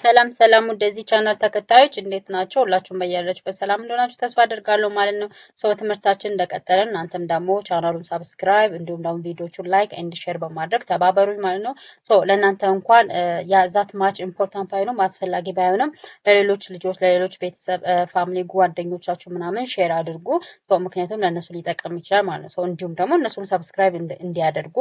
ሰላም ሰላም ወደዚህ ቻናል ተከታዮች እንዴት ናቸው? ሁላችሁም በያላችሁበት ሰላም እንደሆናችሁ ተስፋ አደርጋለሁ ማለት ነው። ትምህርታችን እንደቀጠለ እናንተም ደግሞ ቻናሉን ሰብስክራይብ እንዲሁም ደግሞ ቪዲዮቹን ላይክ ኤንድ ሼር በማድረግ ተባበሩኝ ማለት ነው። ለእናንተ እንኳን ያዛት ማች ኢምፖርታንት ባይሆንም አስፈላጊ ባይሆንም ለሌሎች ልጆች ለሌሎች ቤተሰብ ፋሚሊ ጓደኞቻችሁ ምናምን ሼር አድርጉ። ምክንያቱም ለእነሱ ሊጠቅም ይችላል ማለት ነው። እንዲሁም ደግሞ እነሱን ሰብስክራይብ እንዲያደርጉ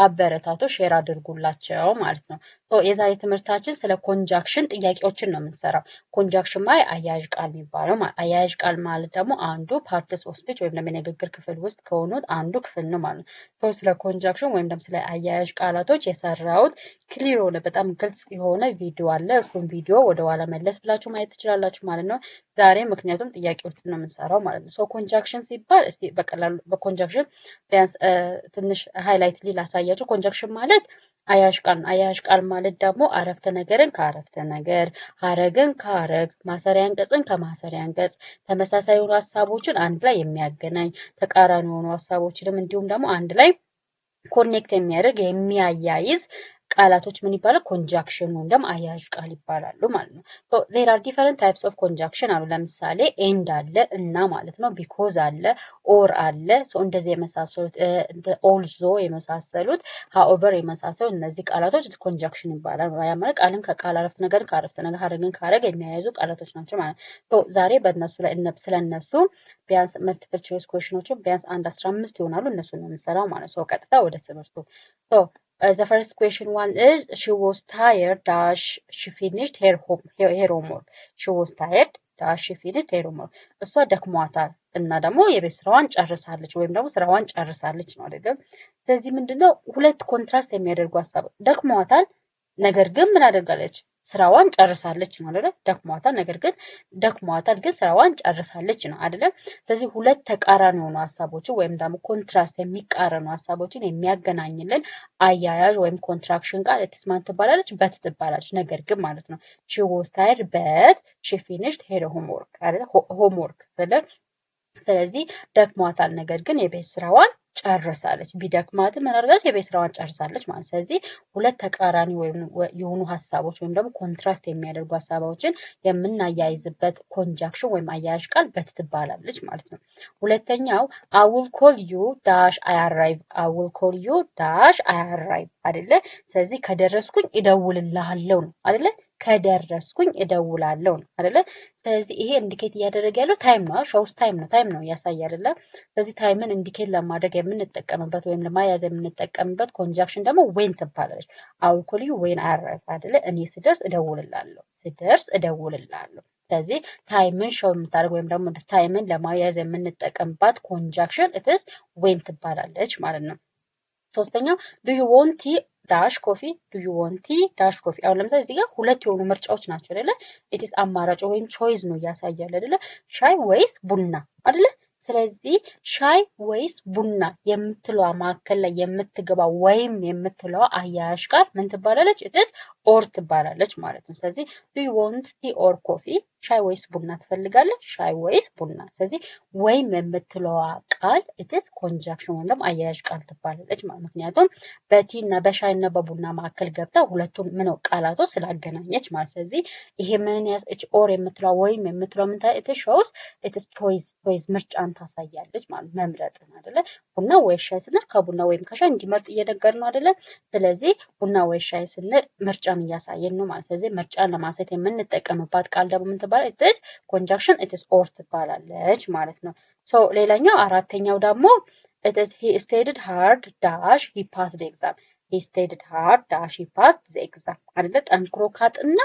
አበረታቱ፣ ሼር አድርጉላቸው ማለት ነው። የዛሬ ትምህርታችን ስለ ኮንጃክሽን ጥያቄዎችን ነው የምንሰራው። ኮንጃክሽን ማለት አያያዥ ቃል የሚባለው ማለት አያያዥ ቃል ማለት ደግሞ አንዱ ፓርትስ ኦፍ ስፒች ወይም ደግሞ የንግግር ክፍል ውስጥ ከሆኑት አንዱ ክፍል ነው ማለት ነው። ስለ ኮንጃክሽን ወይም ደግሞ ስለ አያያዥ ቃላቶች የሰራሁት ክሊር ሆነ በጣም ግልጽ የሆነ ቪዲዮ አለ። እሱን ቪዲዮ ወደ ኋላ መለስ ብላችሁ ማየት ትችላላችሁ ማለት ነው። ዛሬ ምክንያቱም ጥያቄዎችን ነው የምንሰራው ማለት ነው። ኮንጃክሽን ሲባል እስቲ በቀላሉ በኮንጃክሽን ቢያንስ ትንሽ ሃይላይት ላሳያችሁ። ኮንጃክሽን ማለት አያያዥ ቃል ነው። አያያዥ ቃል ማለት ደግሞ አረፍተ ነገርን ከአረፍተ ነገር፣ ሀረግን ከሀረግ፣ ማሰሪያ አንቀጽን ከማሰሪያ አንቀጽ፣ ተመሳሳይ የሆኑ ሀሳቦችን አንድ ላይ የሚያገናኝ፣ ተቃራኒ የሆኑ ሀሳቦችንም እንዲሁም ደግሞ አንድ ላይ ኮኔክት የሚያደርግ የሚያያይዝ ቃላቶች ምን ይባላል? ኮንጃክሽን ወይም ደግሞ አያያዥ ቃል ይባላሉ ማለት ነው። ዜር አር ዲፈረንት ታይፕስ ኦፍ ኮንጃክሽን አሉ። ለምሳሌ ኤንድ አለ እና ማለት ነው። ቢኮዝ አለ፣ ኦር አለ። እንደዚህ የመሳሰሉት ኦልዞ የመሳሰሉት ሃኦቨር የመሳሰሉት እነዚህ ቃላቶች ኮንጃክሽን ይባላል። ያ ማለት ቃልን ከቃል አረፍተ ነገር ከአረፍተ ነገር ሀረግን ከሀረግ የሚያያዙ ቃላቶች ናቸው ማለት ነው። ዛሬ በእነሱ ላይ ስለነሱ ቢያንስ መልቲፕል ቾይስ ኩዌሽኖችን ቢያንስ 15 ይሆናሉ። እነሱን ነው የምንሰራው ማለት ነው። ቀጥታ ወደ ትምህርቱ the first question one is she was tired dash she finished her homework. She was tired dash she finished her homework. እሷ ደክሟታል እና ደግሞ የቤት ስራዋን ጨርሳለች ወይም ደግሞ ስራዋን ጨርሳለች ነው አይደል? ስለዚህ ምንድነው ሁለት ኮንትራስት የሚያደርጉ ሀሳብ ደክሟታል ነገር ግን ምን አደርጋለች? ስራዋን ጨርሳለች ነው አይደል? ደክሟታል ግን ስራዋን ጨርሳለች ነው አይደል? ስለዚህ ሁለት ተቃራኒ የሆኑ ሀሳቦችን ወይም ደግሞ ኮንትራስት የሚቃረኑ ሀሳቦችን የሚያገናኝልን አያያዥ ወይም ኮንትራክሽን ቃል እትስማን ትባላለች፣ በት ትባላለች። ነገር ግን ማለት ነው she was tired but she finished her homework አይደል? ሆምወርክ አይደል? ስለዚህ ደክሟታል ነገር ግን የቤት ስራዋን ጨርሳለች። ቢደክማትም ምን አደረገች? የቤት ስራዋን ጨርሳለች ማለት። ስለዚህ ሁለት ተቃራኒ የሆኑ ሀሳቦች ወይም ደግሞ ኮንትራስት የሚያደርጉ ሀሳቦችን የምናያይዝበት ኮንጃክሽን ወይም አያያዥ ቃል በት ትባላለች ማለት ነው። ሁለተኛው I will call you dash I arrive I will call you dash I arrive አይደለ? ስለዚህ ከደረስኩኝ እደውልልሃለሁ ነው አይደለ? ከደረስኩኝ እደውላለሁ ነው አይደለ? ስለዚህ ይሄ ኢንዲኬት እያደረገ ያለው ታይም ነው። ሾውስ ታይም ነው ያሳይ አይደለ? ስለዚህ ታይምን ኢንዲኬት ለማድረግ የምንጠቀምበት ወይም ለማያዝ የምንጠቀምበት ኮንጃክሽን ደግሞ ዌን ትባላለች። I will call you when I arrive አይደለ? እኔ ስደርስ እደውልልሃለሁ። ስለዚህ ታይምን ሾው የምታደርግ ወይም ደግሞ ታይምን ለማያዝ የምንጠቀምባት ኮንጃክሽን ኢትስ ዌን ትባላለች ማለት ነው። ሶስተኛው do you want tea ዳሽ ኮፊ do you want tea ዳሽ ኮፊ። አሁን ለምሳሌ እዚህ ጋር ሁለት የሆኑ ምርጫዎች ናቸው አይደለ? ኢትስ አማራጭ ወይም ቾይስ ነው ያሳያል አይደለ? ሻይ ወይስ ቡና አይደለ? ስለዚህ ሻይ ወይስ ቡና የምትለዋ ማዕከል ላይ የምትገባ ወይም የምትለዋ አያያዥ ቃል ምን ትባላለች? ኢትስ ኦር ትባላለች ማለት ነው። ስለዚህ do you want tea or coffee ሻይ ወይስ ቡና ትፈልጋለህ? ሻይ ወይስ ቡና። ስለዚህ ወይም የምትለዋ ቃል ኢትስ ኮንጃክሽን ወይም ደግሞ አያያዥ ቃል ትባላለች ማለት ምክንያቱም በቲ እና በሻይ እና በቡና ማዕከል ገብታ ሁለቱን ምን ቃላቶች ስላገናኘች ማለት። ስለዚህ ይሄ ምን ያስች ኦር የምትለዋ ወይም የምትለዋ ምን ታይ ኢትስ ሾውስ ኢትስ ቾይስ ምርጫን ታሳያለች ማለት መምረጥ አይደለ? ቡና ወይ ሻይ ስንል ከቡና ወይም ከሻይ እንዲመርጥ እየነገርን ነው አይደለ? ስለዚህ ቡና ወይ ሻይ ስንል ምርጫን እያሳየን ነው ማለት። ስለዚህ ምርጫን ለማሳየት የምንጠቀምባት ቃል ደግሞ ምን ትባላለች? ኢትስ ኮንጃክሽን ኢትስ ኦር ትባላለች ማለት ነው። ሌላኛው አራተኛው ደግሞ ኢትስ he studied hard dash he passed the exam he studied hard dash he passed the exam አይደለ? ጠንክሮ ካጥና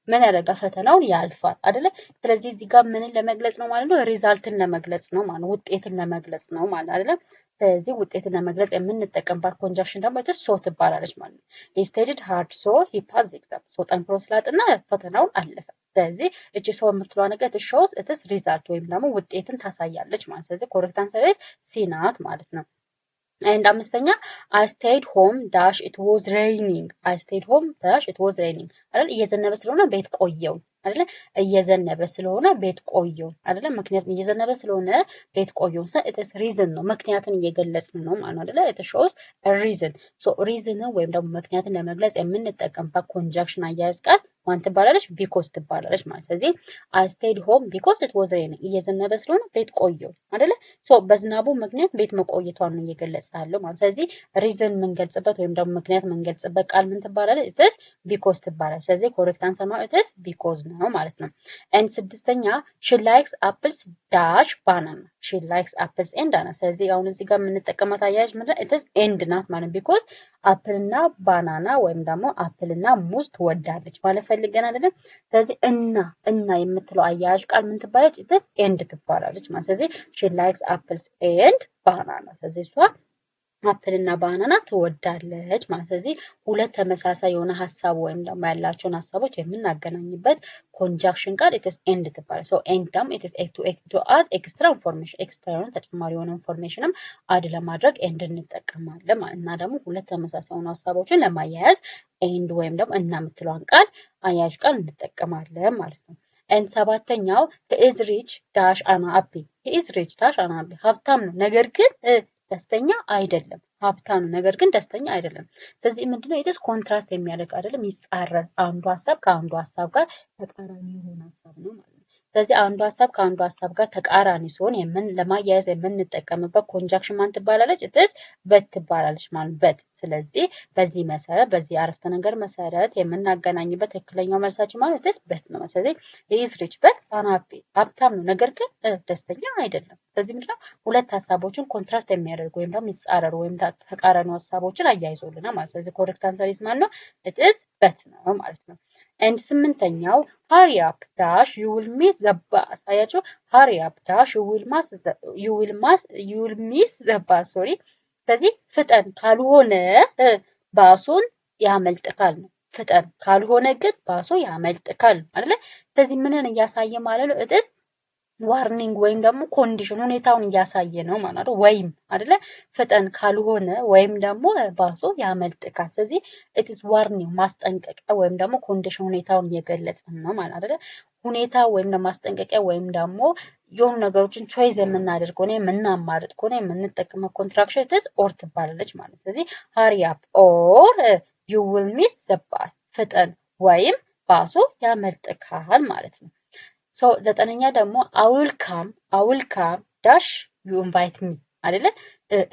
ምን ያደርጋል? ፈተናውን ያልፋል አይደለ? ስለዚህ እዚህ ጋር ምንን ለመግለጽ ነው ማለት ነው? ሪዛልትን ለመግለጽ ነው ማለት ነው። ውጤትን ለመግለጽ ነው ማለት አይደለ? ስለዚህ ውጤትን ለመግለጽ የምንጠቀምባት ኮንጃክሽን ደግሞ ኢትስ ሶ ትባላለች ማለት ነው። he studied hard so he passed the exam ጠንክሮ ስላጥና ፈተናውን አለፈ። ስለዚህ እቺ ሶ የምትለዋ ነገር ኢትስ ሾውስ ኢትስ ሪዛልት ወይም ደግሞ ውጤትን ታሳያለች ማለት። ስለዚህ ኮሬክት አንሰር ኢዝ ሲ ናት ማለት ነው። and አምስተኛ I stayed home dash it was raining I stayed home dash it was raining አይደል? እየዘነበ ስለሆነ ቤት ቆየው አይደለ? እየዘነበ ስለሆነ ቤት ቆየው አይደለ? ምክንያቱም እየዘነበ ስለሆነ ቤት ቆየው ኢትስ ሪዝን ነው ምክንያትን እየገለጽን ነው ማለት ነው አይደለ? ኢትስ ሾውስ ሪዝን ሪዝን ወይም ደግሞ ምክንያትን ለመግለጽ የምንጠቀምባት ኮንጃክሽን አያያዝ ቃል ማን ትባላለች? ቢኮዝ ትባላለች ማለት። ስለዚህ I stayed home because it was raining እየዘነበ ስለሆነ ቤት ቆየሁ አይደለ? ሶ በዝናቡ ምክንያት ቤት መቆየቷን ነው እየገለጸ ያለው ማለት። ስለዚህ ሪዝን የምንገልጽበት ወይም ደግሞ ምክንያት የምንገልጽበት ቃል ምን ትባላለች? it is because ትባላለች። ስለዚህ ኮሬክት አንሰር ማለት it is because ነው ማለት ነው። ኤንድ ስድስተኛ she likes apples dash banana she likes apples and banana። ስለዚህ አሁን እዚህ ጋር የምንጠቀማት አያያዥ ምንድን ነው? it is and ናት ማለት because አፕልና ባናና ወይም ደግሞ አፕልና ሙዝ ትወዳለች ማለት ፈልገን አይደለም። ስለዚህ እና የምትለው አያያዥ ቃል ምን ትባላለች? it is and ትባላለች ማለት። ስለዚህ she likes apples and banana። ስለዚህ እሷ አፕልና ባናና ትወዳለች ማለት። ስለዚህ ሁለት ተመሳሳይ የሆነ ሐሳብ ወይም ደግሞ ያላቸውን ሐሳቦች የምናገናኝበት ኮንጃክሽን ቃል it is and ትባላለች። ሶ and ደግሞ it is to add extra information extra የሆነ ተጨማሪ የሆነ ኢንፎርሜሽንም አድ ለማድረግ and እንጠቀማለን ማለት። እና ደግሞ ሁለት ተመሳሳይ የሆኑ ሐሳቦችን ለማያያዝ and ወይም ደግሞ እና የምትለዋን ቃል አያያዥ ቃል እንጠቀማለን ማለት ነው። and ሰባተኛው he is rich dash an happy he is rich dash an happy ሀብታም ነው ነገር ግን ደስተኛ አይደለም። ሀብታም ነው ነገር ግን ደስተኛ አይደለም። ስለዚህ ምንድነው? it is ኮንትራስት የሚያደርግ አይደለም፣ ይጻረር አንዱ ሐሳብ ከአንዱ ሐሳብ ጋር ተቃራኒ የሆነ ሐሳብ ነው ማለት ነው። ስለዚህ አንዱ ሐሳብ ከአንዱ ሐሳብ ጋር ተቃራኒ ሲሆን ለማያያዝ የምንጠቀምበት ኮንጃክሽን ማን ትባላለች? it is but ትባላለች ማለት but። ስለዚህ በዚህ መሰረት በዚህ አረፍተ ነገር መሰረት የምናገናኝበት ትክክለኛው መልሳችን ማለት it is but ነው። ስለዚህ he is rich but unhappy ሀብታም ነው ነገር ግን ደስተኛ አይደለም። ስለዚህ ምንድነው? ሁለት ሐሳቦችን ኮንትራስት የሚያደርጉ ወይም ደግሞ የሚጻረሩ ወይም ተቃራኒ ሐሳቦችን አያይዞልናል ማለት። ስለዚህ ኮሬክት አንሰር ኢዝ ማለት ነው it is but ነው ማለት ነው። and ስምንተኛው hurry up dash you will miss the bus አያችሁ hurry up dash you will miss the bus sorry። ስለዚህ ፍጠን ካልሆነ ባሱን ያመልጥካል ነው። ፍጠን ካልሆነ ግን ባሱ ያመልጥካል አይደለ? ስለዚህ ምንን እያሳየ ማለት ነው? it is ዋርኒንግ ወይም ደግሞ ኮንዲሽን ሁኔታውን እያሳየ ነው ማለት ነው። ወይም አይደለ? ፍጠን ካልሆነ ወይም ደግሞ ባሱ ያመልጥካል። ስለዚህ it is ዋርኒንግ ማስጠንቀቂያ ወይም ደግሞ ኮንዲሽን ሁኔታውን እየገለጸ ነው ማለት አይደለ? ሁኔታ ወይም ደግሞ ማስጠንቀቂያ ወይም ደግሞ የሆኑ ነገሮችን ቾይዝ የምናደርግ ሆነ የምናማርጥ ሆነ የምንጠቀመው ኮንትራክሽን it is or ትባላለች ማለት። ስለዚህ hurry up or you will miss the bus ፍጠን ወይም ባሱ ያመልጥካል ማለት ነው። ሶ ዘጠነኛ ደግሞ I will come dash you invite me አይደለ?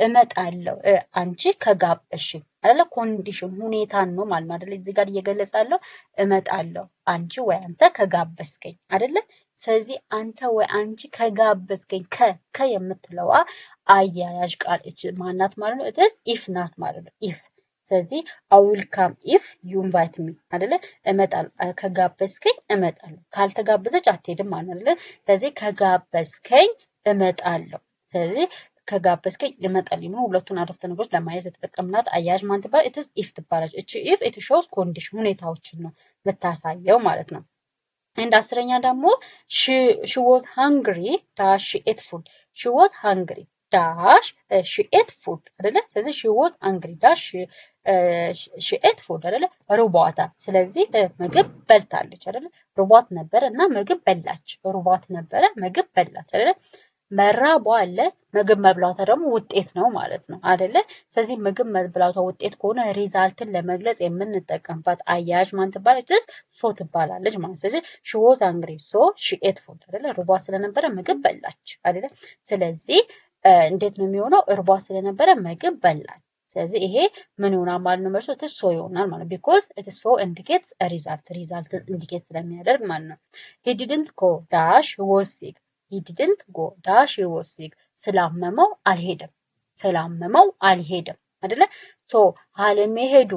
እመጣለሁ አንቺ ከጋበዝሽኝ አይደለ? ኮንዲሽን ሁኔታን ነው ማለት አይደለ? እዚህ ጋር እየገለጻለሁ እመጣለሁ አንቺ ወይ አንተ ከጋበዝከኝ አይደለ? ስለዚህ አንተ ወይ አንቺ ከጋበዝከኝ የምትለዋ አያያዥ ቃል እቺ ማናት ማለት ነው? it is if ናት ማለት ነው። if ስለዚህ I will come if you invite me አይደለ? እመጣለሁ ከጋበዝከኝ እመጣለሁ ካልተጋበዘች አትሄድም ማለት አይደለ? ስለዚህ ከጋበዝከኝ እመጣለሁ ስለዚህ ከጋበዝከኝ እመጣለሁ ነው። ሁለቱን አረፍተ ነገሮች ለማያያዝ የተጠቀምናት አያያዥ ማን ትባላለች? it is if ትባላለች። እቺ if it shows condition ሁኔታዎችን ነው የምታሳየው ማለት ነው። and አስረኛ ደግሞ she was hungry dash she ate food she was hungry dash she ate food አይደለ? ስለዚህ she was hungry dash she ate food አይደለ? ርቧታ ስለዚህ ምግብ በልታለች አይደለ? ርቧት ነበር እና ምግብ በላች። ርቧት ነበረ ምግብ በላች አይደለ? መራቧ አለ ምግብ መብላቷ ደግሞ ውጤት ነው ማለት ነው አይደለ? ስለዚህ ምግብ መብላቷ ውጤት ከሆነ ሪዛልትን ለመግለጽ የምንጠቀምባት አያያዥ ማን ትባላለች? ሶ ትባላለች ማለት። ስለዚህ she was hungry so she ate food አይደለ? ርቧ ስለነበረ ምግብ በላች አይደለ? ስለዚህ እንዴት ነው የሚሆነው? ርቧ ስለነበረ ምግብ በላች። ስለዚህ ይሄ ምን ይሆናል ማለት ነው? መልሱ it is so ይሆናል ማለት because it is so indicates a result ኢንዲኬት ስለሚያደርግ ማለት ነው። he didn't go dash he was sick he didn't go dash he was sick ስላመመው አልሄደም አይደለ? ሶ አለመሄዱ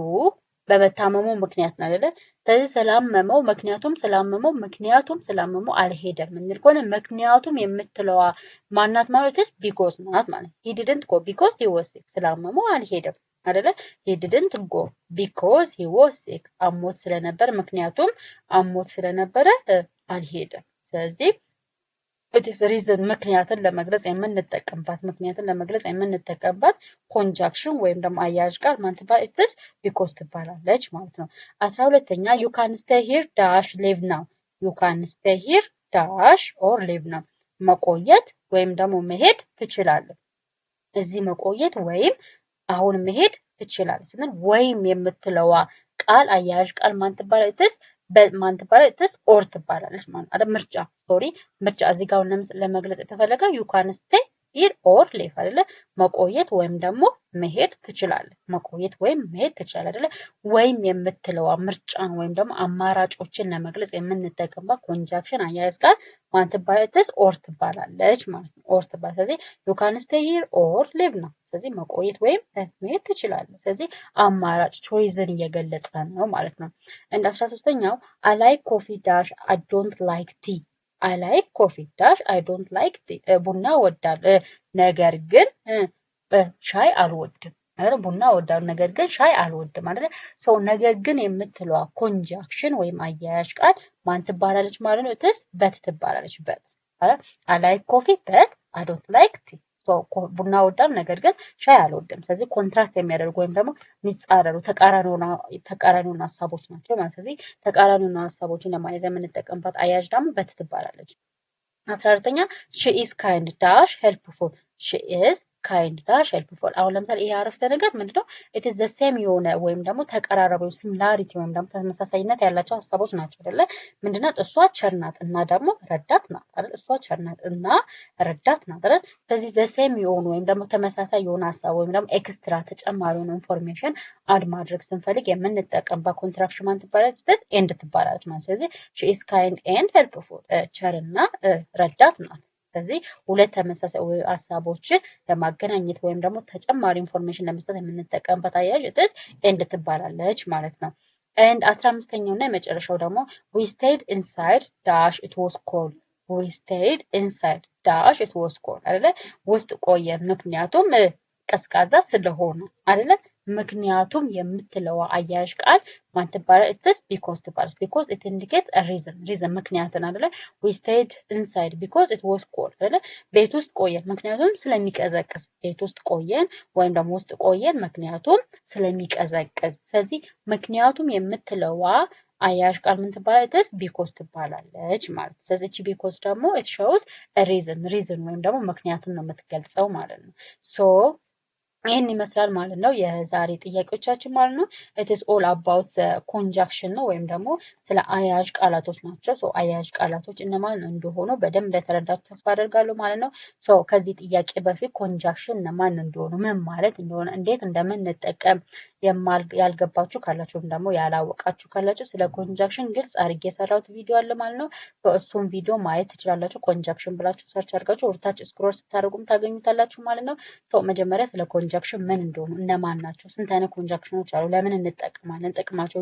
በመታመሙ ምክንያት ነው አይደለ? ስለዚህ ስላመመው አልሄደም እንል ከሆነ ምክንያቱም የምትለዋ ማናት ማለት ነው? because ናት ማለት። he didn't go because he was sick ስላመመው አልሄደም አይደለ? he didn't go because he was sick አሞት ስለነበረ አልሄደም። ስለዚህ it is reason ምክንያትን ለመግለጽ የምንጠቀምባት ኮንጃክሽን ወይም ደግሞ አያያዥ ቃል ማን ትባላለች? it is because ትባላለች ማለት ነው። 12ኛ you can stay here dash live now you can stay here dash or live now መቆየት ወይም ደግሞ መሄድ ትችላለህ። እዚህ መቆየት ወይም አሁን መሄድ ትችላለህ ስንል ወይም የምትለዋ ቃል አያያዥ ቃል ማን ትባላለች? it is በማን ትባላለች? ትስ ኦር ትባላለች ማለት አይደል? ምርጫ ምርጫ እዚህ ጋር ለመግለጽ የተፈለገው ዩ ካን ስቴይ ሂር ኦር ሊቭ አይደለ? መቆየት ወይም ደግሞ መሄድ ትችላለህ። መቆየት ወይም መሄድ ትችላለህ አይደለ? ወይም የምትለዋ ምርጫን ወይም ደግሞ አማራጮችን ለመግለጽ የምንጠቀምባት ኮንጃክሽን አያያዝ ጋር ማን ትባላለች? ኦር ትባላለች ማለት ነው። ኦር ትባላለች። ስለዚህ ዩ ካን ስቴይ ሂር ኦር ሊቭ ነው። ስለዚህ መቆየት ወይም መሄድ ትችላለህ። ስለዚህ አማራጭ ቾይዝን እየገለጸ ነው ማለት ነው። እንደ 13ኛው አይ ላይክ ኮፊ ዳሽ አይ ዶንት ላይክ ቲ አይ ላይክ ኮፊ ዳሽ አይ ዶንት ላይክ ቡና እወዳለሁ ነገር ግን ሻይ አልወድም። ቡና እወዳለሁ ነገር ግን ሻይ አልወድም ማለት ሰው ነገር ግን የምትለዋ ኮንጃክሽን ወይም አያያዥ ቃል ማን ትባላለች ማለት ነው? እትስ በት ትባላለች። በት አይ ላይክ ኮፊ በት አይ ዶንት ላይክ ቲ ቡና እወዳለሁ ነገር ግን ሻይ አልወድም። ስለዚህ ኮንትራስት የሚያደርጉ ወይም ደግሞ የሚጻረሩ ተቃራኒውን ሀሳቦች ናቸው ማለት። ስለዚህ ተቃራኒውን ሀሳቦችን ለማየት የምንጠቀምባት አያያዥ ደግሞ በት ትባላለች። 14ኛ ሺ ኢዝ ካይንድ ዳሽ ሄልፕፉል ሺ ኢዝ ካይንድ ዳሽ ሄልፕፉል። አሁን ለምሳሌ ይሄ አረፍተ ነገር ምንድነው? ኢት ኢዝ ዘ ሴም የሆነ ወይም ደግሞ ተቀራራቢ ሲሚላሪቲ ወይም ደግሞ ተመሳሳይነት ያላቸው ሀሳቦች ናቸው አይደለ? ምንድነው? እሷ ቸር ናት እና ደግሞ ረዳት ናት አይደል? እሷ ቸር ናት እና ረዳት ናት አይደል? ስለዚህ ዘ ሴም የሆኑ ወይም ደግሞ ተመሳሳይ የሆነ ሀሳብ ወይም ደግሞ ኤክስትራ ተጨማሪ የሆነ ኢንፎርሜሽን አድ ማድረግ ስንፈልግ የምንጠቀምባት ኮንትራክሽን ማን ትባላለች? ኤንድ ትባላለች ማለት። ስለዚህ ሺ ኢዝ ካይንድ ኤንድ ሄልፕፉል ቸር እና ረዳት ናት። ስለዚህ ሁለት ተመሳሳይ ሀሳቦችን ለማገናኘት ወይም ደግሞ ተጨማሪ ኢንፎርሜሽን ለመስጠት የምንጠቀምበት አያያዥ እትስ ኤንድ ትባላለች ማለት ነው። ኤንድ 15ኛው እና የመጨረሻው ደግሞ we stayed inside dash it was cold we stayed inside dash it was cold አይደለ? ውስጥ ቆየ ምክንያቱም ቀዝቃዛ ስለሆነ አይደለ? ምክንያቱም የምትለዋ አያያዥ ቃል ማን ትባላለች? እትስ ቢኮዝ ትባላለች። ቢኮዝ ኢት ኢንዲኬትስ አ ሪዝን ምክንያትን አይደለ? we stayed inside because it was cold አይደለ? ቤት ውስጥ ቆየን ምክንያቱም ስለሚቀዘቅዝ ቤት ውስጥ ቆየን ወይም ደግሞ ውስጥ ቆየን ምክንያቱም ስለሚቀዘቅዝ። ስለዚህ ምክንያቱም የምትለዋ አያያዥ ቃል ምን ትባላለች? ቢኮዝ ትባላለች ማለት ነው። ስለዚህ እቺ ቢኮዝ ደግሞ it shows a reason ወይም ደግሞ ምክንያቱን ነው የምትገልጸው ማለት ነው። ሶ ይህን ይመስላል ማለት ነው የዛሬ ጥያቄዎቻችን ማለት ነው። it is all about the conjunction ነው ወይም ደግሞ ስለ አያያዥ ቃላቶች ናቸው። ሶ አያያዥ ቃላቶች እነማን እንደሆኑ በደንብ እንደተረዳችሁ ተስፋ አደርጋለሁ ማለት ነው። ሶ ከዚህ ጥያቄ በፊት ኮንጃክሽን እነማን እንደሆኑ ምን ማለት እንደሆነ እንዴት እንደምንጠቀም ያልገባችሁ ካላችሁ ወይም ደግሞ ያላወቃችሁ ካላችሁ ስለ ኮንጃክሽን ግልጽ አድርጌ የሰራሁት ቪዲዮ አለ ማለት ነው። እሱም ቪዲዮ ማየት ትችላላችሁ። ኮንጃክሽን ብላችሁ ሰርች አድርጋችሁ ወርታች ስክሮል ስታደርጉም ታገኙታላችሁ ማለት ነው። ሶ መጀመሪያ ስለ ኮንጃክሽን ምን እንደሆኑ እነማን ናቸው፣ ስንት አይነት ኮንጃክሽኖች አሉ፣ ለምን እንጠቀማለን፣ ጥቅማቸው፣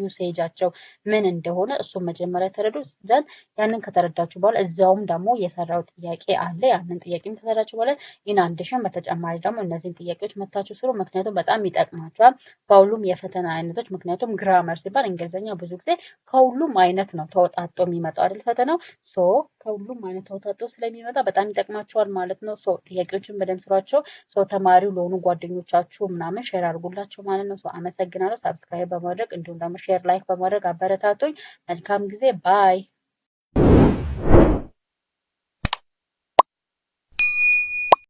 ዩሴጃቸው ምን እንደሆነ እሱም መጀመሪያ ተረዱ። ዘንድ ያንን ከተረዳችሁ በኋላ እዚያውም ደግሞ የሰራው ጥያቄ አለ። ያንን ጥያቄም ከተረዳችሁ በኋላ ኢንአዲሽን በተጨማሪ ደግሞ እነዚህን ጥያቄዎች መታችሁ ስሩ። ምክንያቱም በጣም ይጠቅማችኋል በሁሉም የፈተና አይነቶች። ምክንያቱም ግራመር ሲባል እንግሊዝኛ ብዙ ጊዜ ከሁሉም አይነት ነው ተወጣጦ የሚመጣው አይደል ፈተናው። ሶ ከሁሉም አይነት ተወጣጦ ስለሚመጣ በጣም ይጠቅማችኋል ማለት ነው። ሶ ጥያቄዎችን በደንብ ስሯቸው። ሶ ተማሪው ለሆኑ ጓደኞቻችሁ ምናምን ሼር አድርጉላቸው ማለት ነው። ሶ አመሰግናለሁ። ሳብስክራይብ በማድረግ እንዲሁም ደግሞ ሼር ላይክ በማድረግ አበረታቶኝ። መልካም ጊዜ ባይ